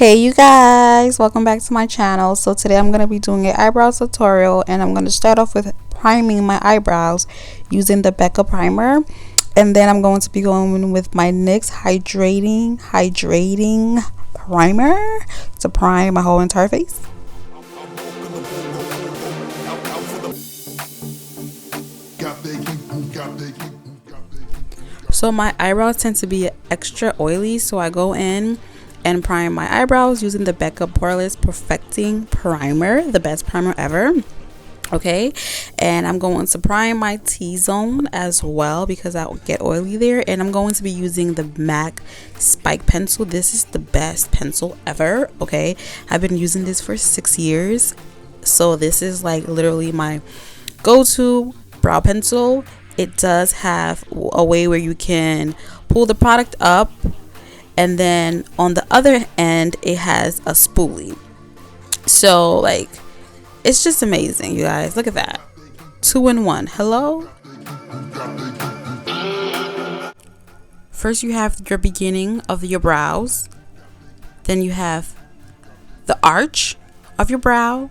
Hey you guys, welcome back to my channel. So today I'm going to be doing an eyebrow tutorial, and I'm going to start off with priming my eyebrows using the Becca primer, and then I'm going to be going with my NYX hydrating primer to prime my whole entire face. So my eyebrows tend to be extra oily, so I go in and prime my eyebrows using the Becca Poreless Perfecting Primer, the best primer ever. Okay, and I'm going to prime my T-zone as well because I will get oily there, and I'm going to be using the MAC Spike pencil. This is the best pencil ever. Okay, I've been using this for 6 years, so this is like literally my go-to brow pencil. It does have a way where you can pull the product up, and then on the other end it has a spoolie. So like, it's just amazing, you guys. Look at that, 2-in-1. Hello. First you have your beginning of your brows, then you have the arch of your brow,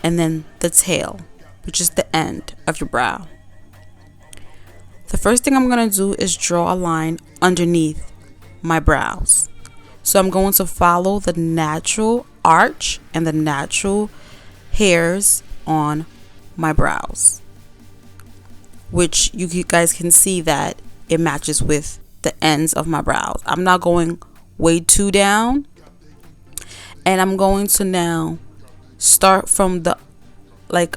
and then the tail, which is the end of your brow. The first thing I'm going to do is draw a line underneath my brows. So I'm going to follow the natural arch and the natural hairs on my brows, which you guys can see that it matches with the ends of my brows. I'm not going way too down, and I'm going to now start from the like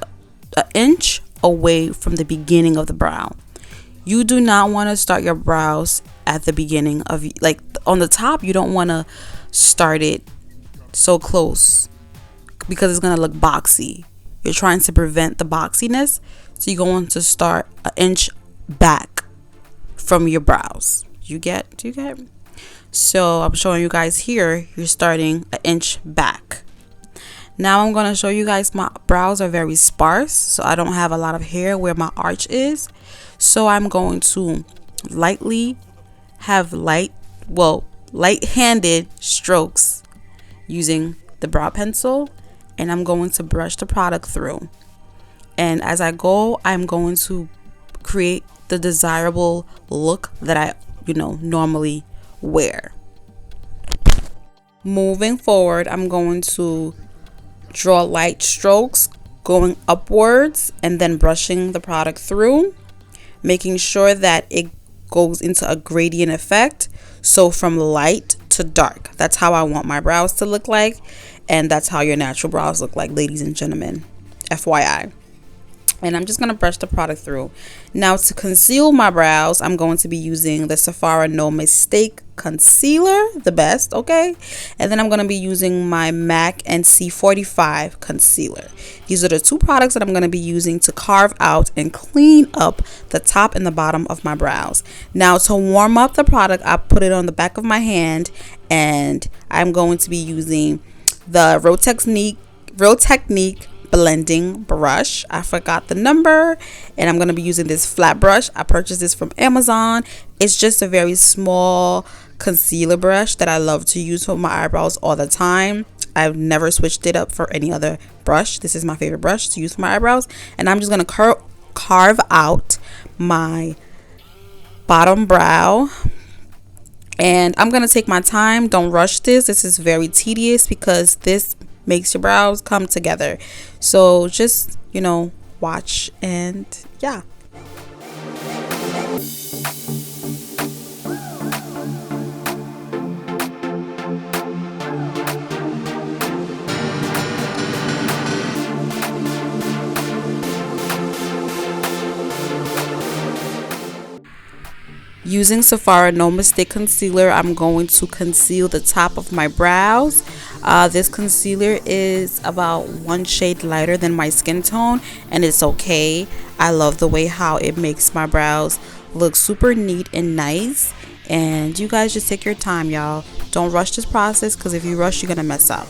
an inch away from the beginning of the brow. You do not want to start your brows at the beginning of, like on the top. You don't want to start it so close because it's going to look boxy. You're trying to prevent the boxiness, so you're going to start an inch back from your brows. Do you get? So I'm showing you guys here, you're starting an inch back. Now I'm going to show you guys, my brows are very sparse, so I don't have a lot of hair where my arch is. So I'm going to lightly have light-handed strokes using the brow pencil, and I'm going to brush the product through. And as I go, I'm going to create the desirable look that I normally wear. Moving forward, I'm going to draw light strokes going upwards and then brushing the product through, making sure that it goes into a gradient effect. So from light to dark, that's how I want my brows to look like, and that's how your natural brows look like, ladies and gentlemen, FYI. And I'm just going to brush the product through. Now to conceal my brows, I'm going to be using the Sephora No Mistake concealer, the best, okay? And then I'm going to be using my MAC NC45 concealer. These are the two products that I'm going to be using to carve out and clean up the top and the bottom of my brows. Now to warm up the product, I put it on the back of my hand, and I'm going to be using the Real Technique blending brush. I forgot the number, and I'm going to be using this flat brush. I purchased this from Amazon. It's just a very small concealer brush that I love to use for my eyebrows all the time. I've never switched it up for any other brush. This is my favorite brush to use for my eyebrows, and I'm just going to carve out my bottom brow. And I'm going to take my time. Don't rush this. This is very tedious because this makes your brows come together. So just watch, and yeah. Using Sephora No Mistake concealer, I'm going to conceal the top of my brows. This concealer is about 1 shade lighter than my skin tone, and it's okay. I love the way how it makes my brows look super neat and nice. And you guys just take your time, y'all. Don't rush this process, because if you rush, you're gonna mess up.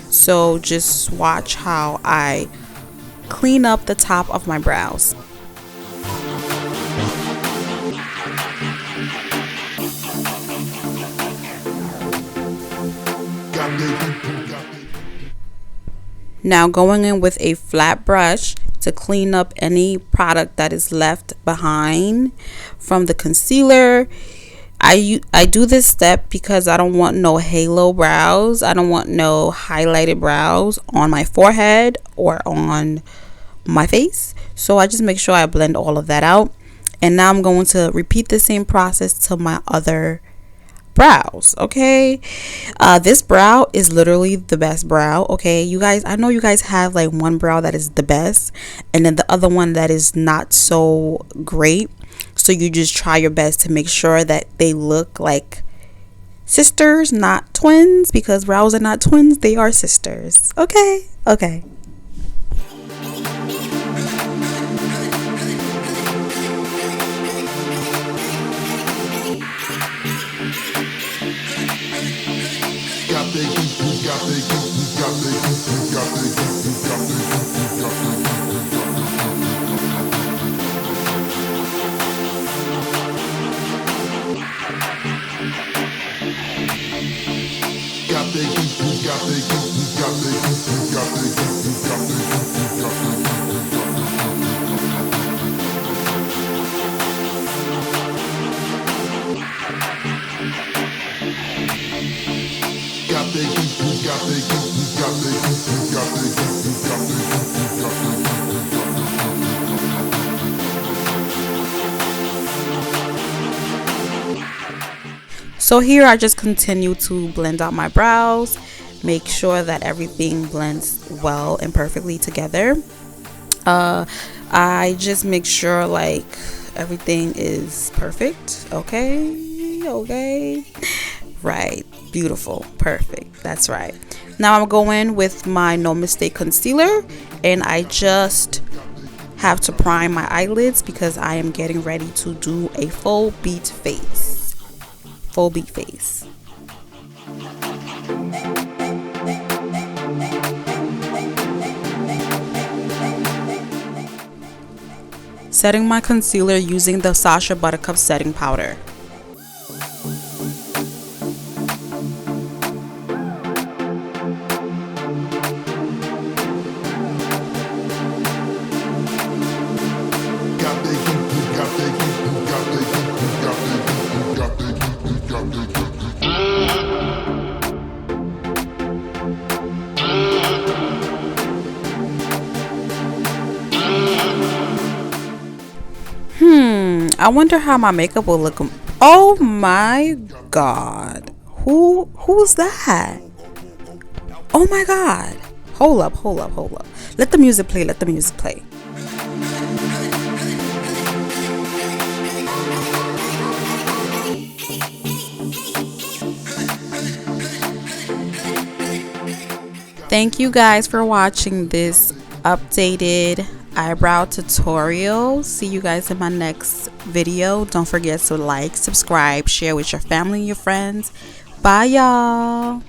So just watch how I clean up the top of my brows. Got Now going in with a flat brush to clean up any product that is left behind from the concealer. I do this step because I don't want no halo brows. I don't want no highlighted brows on my forehead or on my face. So I just make sure I blend all of that out. And now I'm going to repeat the same process to my other brows. Okay, this brow is literally the best brow. Okay, you guys, I know you guys have like one brow that is the best and then the other one that is not so great. So you just try your best to make sure that they look like sisters, not twins, because brows are not twins, they are sisters. Okay. So here I just continue to blend out my brows, make sure that everything blends well and perfectly together. I just make sure like everything is perfect. Okay, right, beautiful, perfect, that's right. Now I'm going with my No Mistake concealer, and I just have to prime my eyelids because I am getting ready to do a full beat face. Setting my concealer using the Sacha Buttercup setting powder. I wonder how my makeup will look. Oh my god. Who's that? Oh my god. Hold up. Let the music play. Thank you guys for watching this updated eyebrow tutorial. See you guys in my next video. Don't forget to like, subscribe, share with your family and your friends. Bye y'all.